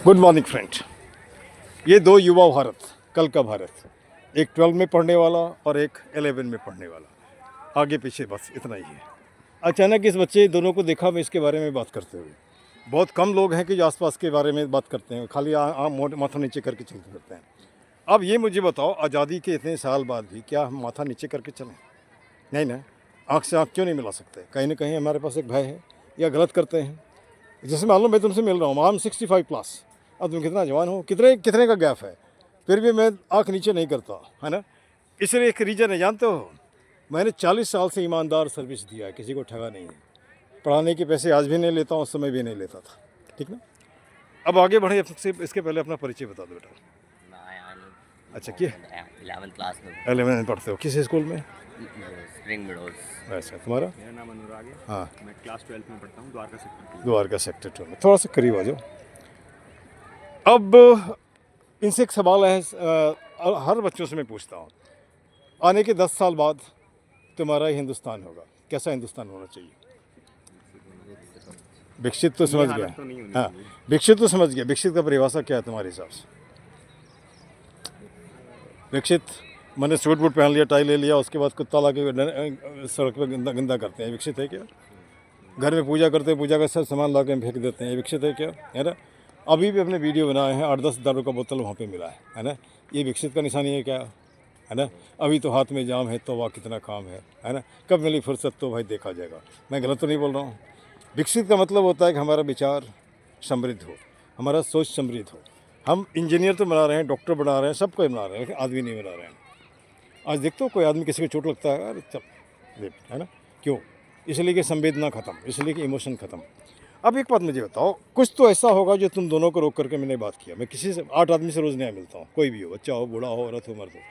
Good morning friend. ये दो युवा भारत, कल का भारत, एक 12 में पढ़ने वाला और एक 11 में पढ़ने वाला, आगे पीछे बस इतना ही है। अचानक इस बच्चे दोनों को देखा मैं इसके बारे में बात करते हुए। बहुत कम लोग हैं कि जो आसपास के बारे में बात करते हैं, खाली माथा नीचे करके चलते रहते हैं। अब ये मुझे बताओ, आज़ादी के इतने साल बाद भी क्या हम माथा नीचे करके चलें? नहीं ना, आँख से आँख क्यों नहीं मिला सकते? कहीं ना कहीं हमारे पास एक भय है या गलत करते हैं। जैसे मान लो मैं तुमसे मिल रहा हूँ, आई एम 65+, अब तुम कितना जवान हो, कितने कितने का गैप है, फिर भी मैं आँख नीचे नहीं करता, है ना। इसलिए एक रीज़न है, जानते हो, मैंने 40 साल से ईमानदार सर्विस दिया है, किसी को ठगा नहीं है। पढ़ाने के पैसे आज भी नहीं लेता हूँ, उस समय भी नहीं लेता था, ठीक ना। अब आगे बढ़े, इसके पहले अपना परिचय बता दो बेटा। अच्छा, क्या 11th क्लास में 11 में पढ़ते हो, किस स्कूल में? Spring meadows. अच्छा, तुम्हारा? मेरा नाम अनुराग है। हाँ, मैं क्लास 12 में पढ़ता हूँ, द्वारका सेक्टर 2 में। थोड़ा सा करीब आ जाओ। अब इनसे एक सवाल है, हर बच्चों से मैं पूछता हूँ, आने के 10 साल बाद तुम्हारा हिंदुस्तान होगा, कैसा हिंदुस्तान होना चाहिए? विकसित तो समझ गया, तो नहीं होनी हाँ, विकसित तो समझ गया। विकसित का परिभाषा क्या है तुम्हारे हिसाब से? विकसित मैंने सूट बूट पहन लिया, टाई ले लिया, उसके बाद कुत्ता ला के सड़क पर गंदा गंदा करते हैं, विकसित है क्या? घर में पूजा करते हैं, पूजा का सब सामान ला के फेंक देते हैं, विकसित है क्या? है ना। अभी भी अपने वीडियो बनाए हैं, 8-10 दारू का बोतल वहाँ पे मिला है ना। ये विकसित का निशानी है क्या? है ना। अभी तो हाथ में जाम है, तो वाह कितना काम है ना। कब मिली फुर्सत तो भाई देखा जाएगा। मैं गलत तो नहीं बोल रहा हूँ। विकसित का मतलब होता है कि हमारा विचार समृद्ध हो, हमारा सोच समृद्ध हो। हम इंजीनियर तो बना रहे हैं, डॉक्टर बना रहे हैं, सब कोई बना रहे हैं, लेकिन आदमी नहीं बना रहे हैं। आज देखते हो कोई आदमी किसी को चोट लगता है, अरे चल देख, है ना। क्यों? इसलिए कि संवेदना ख़त्म, इसलिए कि इमोशन ख़त्म। अब एक बात मुझे बताओ, कुछ तो ऐसा होगा जो तुम दोनों को रोक करके मैंने बात किया। मैं किसी से 8 आदमी से रोज़ नया मिलता हूँ, कोई भी हो, बच्चा हो, बूढ़ा हो, औरत हो, मर्द हो,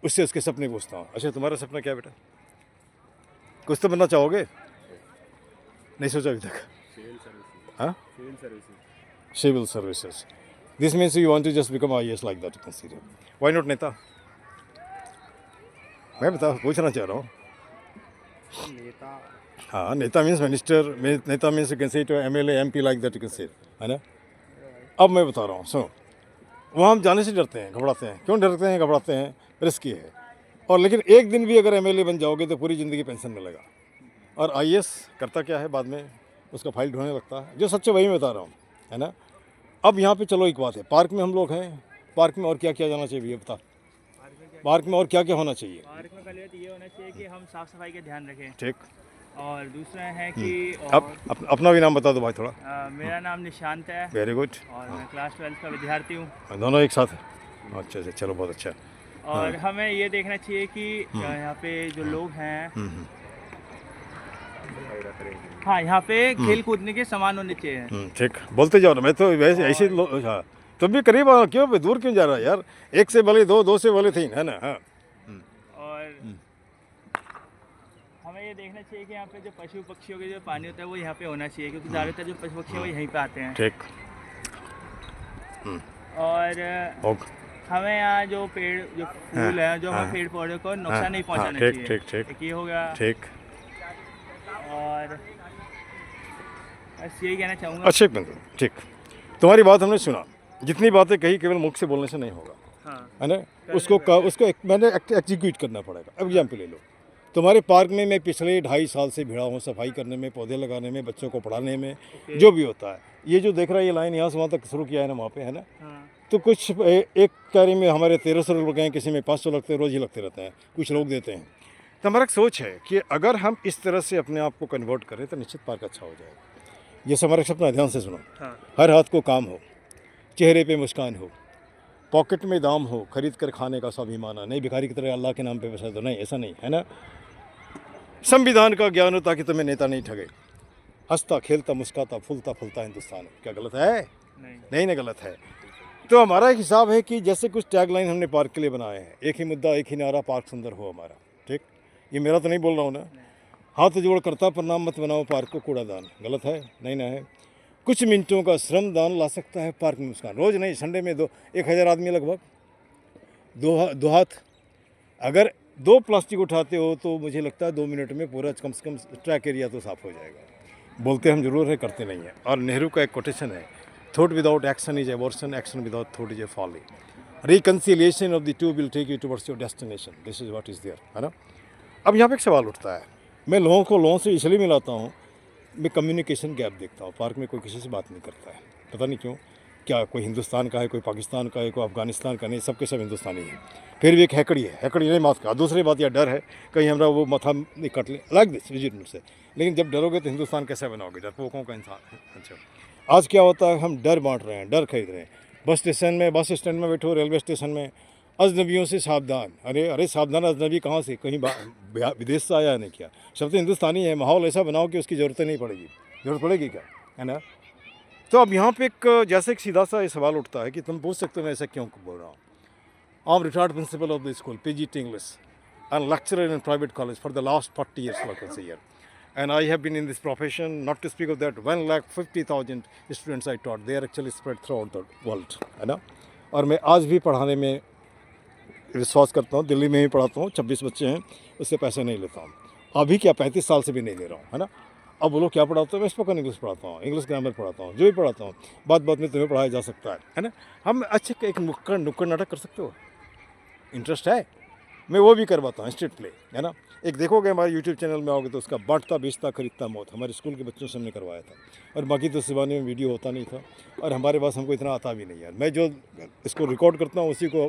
उससे उसके सपने पूछता हूँ। अच्छा, तुम्हारा सपना क्या है बेटा? कुछ तो बनना चाहोगे? नहीं सोचा अभी तक? हाँ, civil services. This means you want to just become IAS like that, you consider. Why not नेता? मैं पूछना चाह रहा हूँ। नेता। हाँ, नेता मीन्स मिनिस्टर, नेता means you can say to MLA MP like that, you can say, है ना। अब मैं बता रहा हूँ, सुनो, वहाँ हम जाने से डरते हैं, घबराते हैं। क्यों डरते हैं, घबराते हैं? रिस्की है। और लेकिन एक दिन भी अगर MLA बन जाओगे तो पूरी ज़िंदगी पेंशन मिलेगा। और IAS करता क्या है, बाद में उसका फाइल ढूंढने लगता है। जो सच्चे वही मैं बता रहा हूँ, है ना। अब यहाँ पे चलो एक बात है, पार्क में हम लोग हैं, पार्क में और क्या क्या जाना चाहिए, बता। पार्क में और क्या क्या होना चाहिए? पार्क में पहले तो ये होना चाहिए कि हम साफ सफाई का ध्यान रखें। ठीक। और दूसरा है कि अब अपना भी नाम बता दो भाई थोड़ा। मेरा नाम निशांत है वेरी गुड। और मैं क्लास 12 का विद्यार्थी हूँ। दोनों एक साथ? अच्छा अच्छा, चलो बहुत अच्छा। और हमें ये देखना चाहिए कि यहाँ पे जो लोग हैं, हाँ, यहाँ पे खेल कूदने के सामान होने चाहिए। ठीक, बोलते जाओ ना, मैं तो वैसे ऐसे हाँ, तुम भी करीब आओ, क्यों दूर क्यों जा रहा है यार? एक से भले दो, दो से भले तीन, है ना। हाँ, और हमें ये देखना चाहिए कि यहाँ पे जो पशु पक्षियों के जो पानी होता है वो यहाँ पे होना चाहिए, क्योंकि ज़्यादातर जो पशु पक्षी हैं वो यहीं पे आते हैं। ठीक। और हमें यहाँ जो पेड़, जो फूल है, जो हमें पेड़ पौधों को नुकसान नहीं पहुँचाना चाहिए। ठीक ठीक एक ये हो गया। ठीक। और बस यही कहना चाहूँगा। अच्छा, एक मिनट, ठीक। तुम्हारी बात हमने सुना, जितनी बातें कही केवल मुख से बोलने से नहीं होगा, हाँ, है ना। उसको मैंने एग्जीक्यूट करना पड़ेगा। एग्जाम्पल ले लो, तुम्हारे पार्क में मैं पिछले 2.5 साल से भिड़ा हूँ, सफाई करने में, पौधे लगाने में, बच्चों को पढ़ाने में, जो भी होता है। ये जो देख रहा है, ये लाइन यहाँ से वहाँ तक शुरू किया है ना, वहाँ पे, है ना। हाँ। तो कुछ एक कैरी में हमारे 1300 लोग हैं, किसी में 500 लगते हैं, रोज़ ही लगते रहते हैं, कुछ लोग देते हैं। तो हमारा एक सोच है कि अगर हम इस तरह से अपने आप को कन्वर्ट करें तो निश्चित पार्क अच्छा हो जाएगा। ये हमारा सपना, ध्यान से सुनो। हाँ। हर हाथ को काम हो, चेहरे पे मुस्कान हो, पॉकेट में दाम हो, खरीद कर खाने का स्वाभिमान नहीं, भिखारी की तरह अल्लाह के नाम पे पैसा दो, नहीं, ऐसा नहीं, है ना। संविधान का ज्ञान हो ताकि तुम्हें नेता नहीं ठगे। हंसता खेलता मुस्काता फूलता फूलता हिंदुस्तान, क्या गलत है? नहीं ना, गलत है। तो हमारा एक हिसाब है कि जैसे कुछ टैगलाइन हमने पार्क के लिए बनाए हैं, एक ही मुद्दा एक ही नारा, पार्क सुंदर हो हमारा। ठीक, ये मेरा तो नहीं बोल रहा हूँ ना। हाथ जोड़ करता प्रणाम, मत बनाओ पार्क को कूड़ादान, गलत है? नहीं ना है। कुछ मिनटों का श्रम दान ला सकता है पार्क में मुस्कान। रोज़ नहीं, संडे में 1,000 आदमी लगभग, दो हाथ अगर 2 प्लास्टिक उठाते हो तो मुझे लगता है 2 मिनट में पूरा कम से कम ट्रैक एरिया तो साफ़ हो जाएगा। बोलते हम जरूर है, करते नहीं हैं। और नेहरू का एक कोटेशन है, Thought without action is abortion, action without thought is a folly. Reconciliation of the two will take you towards your destination. This is what is there, है ना. अब यहाँ पे एक सवाल उठता है, मैं लोगों से इसलिए मिलाता हूँ, मैं कम्युनिकेशन गैप देखता हूँ. पार्क में कोई किसी से बात नहीं करता है, पता नहीं क्यों. क्या कोई हिंदुस्तान का है, कोई पाकिस्तान का है, कोई अफगानिस्तान का नहीं, सबके सब हिंदुस्तानी है. फिर भी एक हैकड़ी है, हैकड़ी नहीं माफ का. दूसरी बात यह डर है कहीं हमारा वो मथा नहीं कट ले, लाइक दिस विजिट से. लेकिन जब डरोगे तो हिंदुस्तान कैसे बनाओगे, डरपोकों का इंसान है. अच्छा, आज क्या होता है, हम डर बांट रहे हैं, डर खरीद रहे हैं. बस स्टेशन में, बस स्टैंड में बैठो, रेलवे स्टेशन में, अजनबियों से सावधान. अरे सावधान, अजनबी कहाँ से, कहीं विदेश से आया नहीं क्या. सब तो हिंदुस्तानी है. माहौल ऐसा बनाओ कि उसकी ज़रूरत नहीं पड़ेगी. ज़रूरत पड़ेगी क्या, है ना. तो अब यहाँ पे एक जैसे एक सीधा सा ये सवाल उठता है कि तुम पूछ सकते हो मैं ऐसा क्यों बोल रहा हूँ. I am retired principle of the school PGT English and lecturer in private college for the last 40 years, like I say here. And I have been in this profession, not to speak of that, 1,50,000 students I taught. They are actually spread throughout the world, है ना. और मैं आज भी पढ़ाने में विश्वास करता हूँ. दिल्ली में ही पढ़ाता हूँ, 26 बच्चे हैं, उससे पैसे नहीं लेता हूँ. अभी क्या 35 साल से भी नहीं ले रहा हूँ, है ना. अब बोलो क्या पढ़ाता हूँ, मैं स्पोकन इंग्लिश पढ़ाता हूँ, इंग्लिश ग्रामर पढ़ाता हूँ, जो भी पढ़ाता हूँ. बात बात में तुम्हें पढ़ाया जा सकता है ना. हम अच्छे एक नुक्कड़ नाटक कर सकते हो, इंटरेस्ट है, मैं वो भी करवाता हूँ, स्ट्रीट प्ले, है ना. एक देखोगे हमारे यूट्यूब चैनल में आओगे तो उसका बांटता बेचता खरीदता मौत हमारे स्कूल के बच्चों से हमने करवाया था. और बाकी तो सिवानी में वीडियो होता नहीं था और हमारे पास हमको इतना आता भी नहीं यार. मैं जो इसको रिकॉर्ड करता हूँ उसी को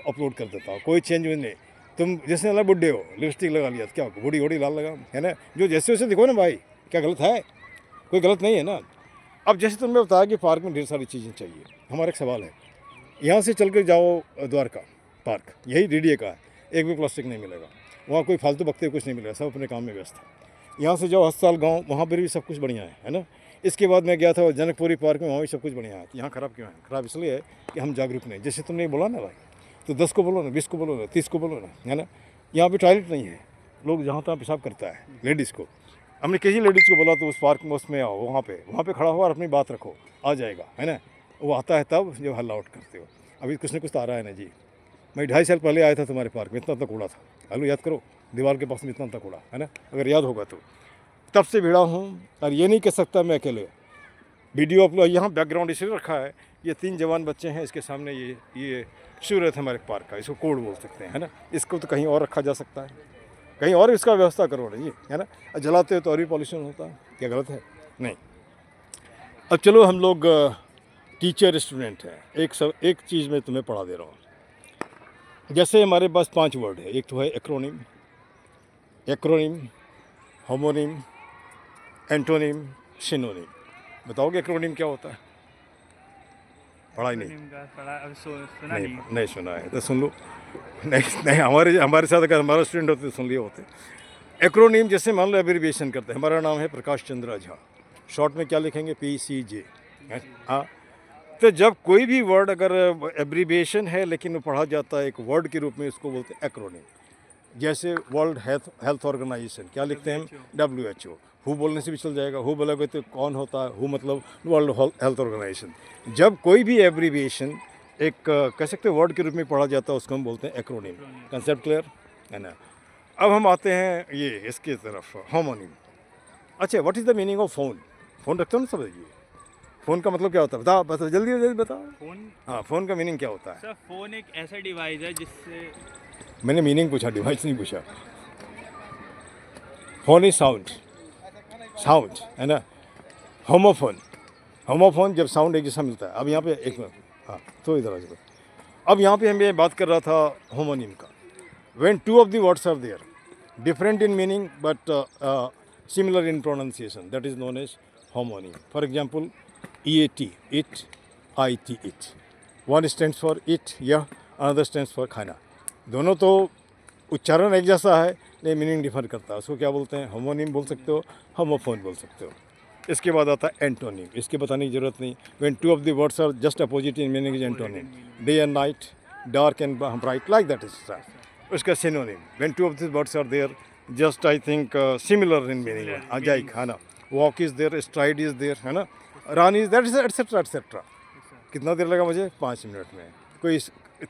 अपलोड कर देता हूँ, कोई चेंज नहीं. तुम जैसे ना बुढ़े हो, लिपस्टिक लगा लिया, क्या बूढ़ी घोड़ी लाल लगा, है ना. जो जैसे वैसे दिखो ना भाई, क्या गलत है, कोई गलत नहीं है ना. अब जैसे तुमने बताया कि पार्क में ढेर सारी चीज़ें चाहिए, हमारा एक सवाल है, यहाँ से चल कर जाओ द्वारका पार्क, यही DDA का है, एक भी प्लास्टिक नहीं मिलेगा वहाँ, कोई फालतू बकते कुछ नहीं मिलेगा, सब अपने काम में व्यस्त है. यहाँ से जाओ अस्पताल गाँव, वहाँ पर भी सब कुछ बढ़िया है ना. इसके बाद मैं गया था जनकपुरी पार्क में, वहाँ भी सब कुछ बढ़िया है. यहाँ ख़राब क्यों है, ख़राब इसलिए है कि हम जागरूक नहीं. जैसे तुमने बोला ना भाई, तो 10 को बोलो ना, 20 को बोलो ना, 30 को बोलो ना, है ना. यहाँ पे टॉयलेट नहीं है, लोग जहाँ तहाँ पेशाब करता है लेडीज़ को. हमने किसी लेडीज़ को बोला तो उस पार्क में उसमें आओ, वहाँ पे खड़ा हो और अपनी बात रखो, आ जाएगा, है ना. वो आता है तब जब हल्ला आउट करते हो. अभी कुछ ना कुछ तो आ रहा है ना जी. मैं 2.5 साल पहले आया था तुम्हारे पार्क में, इतना तक कूड़ा था. हेलो, याद करो, दीवार के पास में इतना तक कूड़ा, है ना, अगर याद होगा तो. तब से भिड़ा हूँ और ये नहीं कह सकता मैं अकेले. वीडियो अपलोड यहाँ बैकग्राउंड इसलिए रखा है, ये 3 जवान बच्चे हैं, इसके सामने ये सूरत है हमारे पार्क का, इसको कोड बोल सकते हैं, है ना. इसको तो कहीं और रखा जा सकता है, कहीं और इसका व्यवस्था करो ना जी, है ना. जलाते हो तो और भी पॉल्यूशन होता है, क्या गलत है, नहीं. अब चलो हम लोग टीचर स्टूडेंट हैं. एक चीज़ मैं तुम्हें पढ़ा दे रहा हूँ. जैसे हमारे पास 5 वर्ड है, एक तो है एक्रोनिम, होमोनिम, एंटोनिम, सिनोनिम. बताओगे एक्रोनिम क्या होता है, पढ़ा ही नहीं, नहीं सुना है तो सुन लो. नहीं हमारे साथ अगर हमारा स्टूडेंट होते तो सुन लिए होते. एक्रोनिम जैसे मान लो एब्रीविएशन करते हैं, हमारा नाम है प्रकाश चंद्र झा, शॉर्ट में क्या लिखेंगे, PCJ. हाँ, तो जब कोई भी वर्ड अगर एब्रीविएशन है लेकिन वो पढ़ा जाता है एक वर्ड के रूप में, उसको बोलते हैं एक्रोनिम. जैसे वर्ल्ड हेल्थ ऑर्गेनाइजेशन क्या लिखते हैं, WHO. हु बोलने से भी चल जाएगा, हु बोलोगे तो कौन होता है, हु मतलब वर्ल्ड हेल्थ ऑर्गेनाइजेशन. जब कोई भी एब्रीविएशन एक कह सकते हैं वर्ड के रूप में पढ़ा जाता है, उसको हम बोलते हैं एक्रोनिम. कंसेप्ट क्लियर है ना. अब हम आते हैं ये इसके तरफ, होमोनिम. अच्छा, what is the meaning of phone. Phone रखते हो ना सब, ये फ़ोन का मतलब क्या होता है, बताओ जल्दी बताओ. फ़ोन, हाँ, फ़ोन का मीनिंग क्या होता है. सर फ़ोन एक ऐसा डिवाइस है जिससे, मैंने मीनिंग पूछा, डिवाइस नहीं पूछा. फोन इज साउंड है ना. होमोफोन जब साउंड एक जैसा मिलता है. अब यहाँ पे एक मिनट, हाँ तो इधर आ जाओ. अब यहाँ पे हमें बात कर रहा था होमोनिम का. When 2 of the words are there, different in meaning but similar in pronunciation, that is known as homonym. For example EAT, it, IT, it. One stands for it, यह, another stands for खाना. दोनों तो उच्चारण एक जैसा है लेकिन meaning differ करता है. उसको क्या बोलते हैं, होमोनिम बोल सकते हो, होमोफोन बोल सकते हो. इसके बाद आता है एंटोनिम. इसके बताने की ज़रूरत नहीं. When 2 of the words are just opposite in meaning is antonym. Day and night, dark and bright, like that is. उसका synonym, when 2 of the words are there just I think similar in meaning. Alike है ना, walk is there, stride is there, है ना, run is that, etcetera etcetera. कितना देर लगा मुझे, 5 minute में. कोई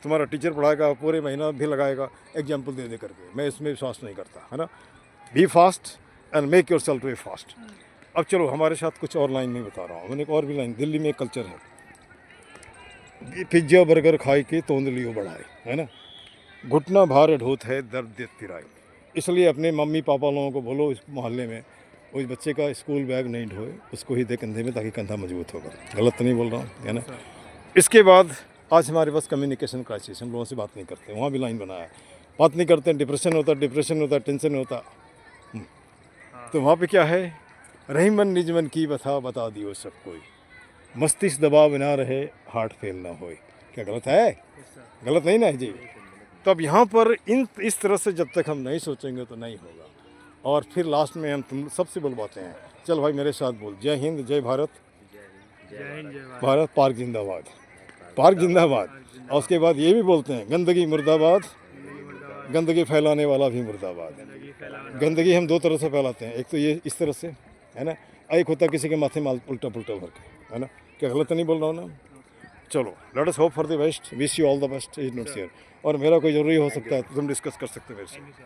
तुम्हारा टीचर पढ़ाएगा पूरे महीना भी लगाएगा एग्जाम्पल दे करके. मैं इसमें विश्वास नहीं करता, है ना. Be fast and make yourself to be fast. अब चलो हमारे साथ कुछ और लाइन में बता रहा हूँ. मैंने एक और भी लाइन, दिल्ली में एक कल्चर है, पिज्जा बर्गर खाए के तोंदलियों बढ़ाए, है ना। घुटना भार ढोत है दर्द देत पिराए। इसलिए अपने मम्मी पापा लोगों को बोलो इस मोहल्ले में उस बच्चे का स्कूल बैग नहीं ढोए, उसको ही दे कंधे में, ताकि कंधा मजबूत होगा। गलत तो नहीं बोल रहा हूँ, है ना। इसके बाद आज हमारे पास कम्युनिकेशन क्राइसिस, हम लोगों से बात नहीं करते, वहाँ भी लाइन बनाया है, बात नहीं करते, डिप्रेशन होता, टेंशन होता। तो वहाँ पे क्या है, रहीमन निजमन की बता दियो सब कोई, मस्तिष्क दबाव ना रहे, हार्ट फेल ना होए। क्या गलत है? गलत नहीं ना है जी। तो अब यहाँ पर इस तरह से जब तक हम नहीं सोचेंगे तो नहीं होगा। और फिर लास्ट में हम तुम सबसे बुलवाते हैं, चल भाई मेरे साथ बोल, जय हिंद, जय भारत, भारत पार्क जिंदाबाद, पार्क जिंदाबाद। और उसके बाद ये भी बोलते हैं, गंदगी मुर्दाबाद, गंदगी फैलाने वाला भी मुर्दाबाद। गंदगी हम दो तरह से फैलाते हैं, एक तो ये इस तरह से, है ना, एक होता है किसी के माथे माल उल्टा पुल्टा भर के, है ना। क्या गलत नहीं बोल रहा हूँ ना। चलो, let us hope for the best, wish you all the best, is not here. और मेरा कोई ज़रूरी हो सकता है तो तुम डिस्कस कर सकते हो मेरे से।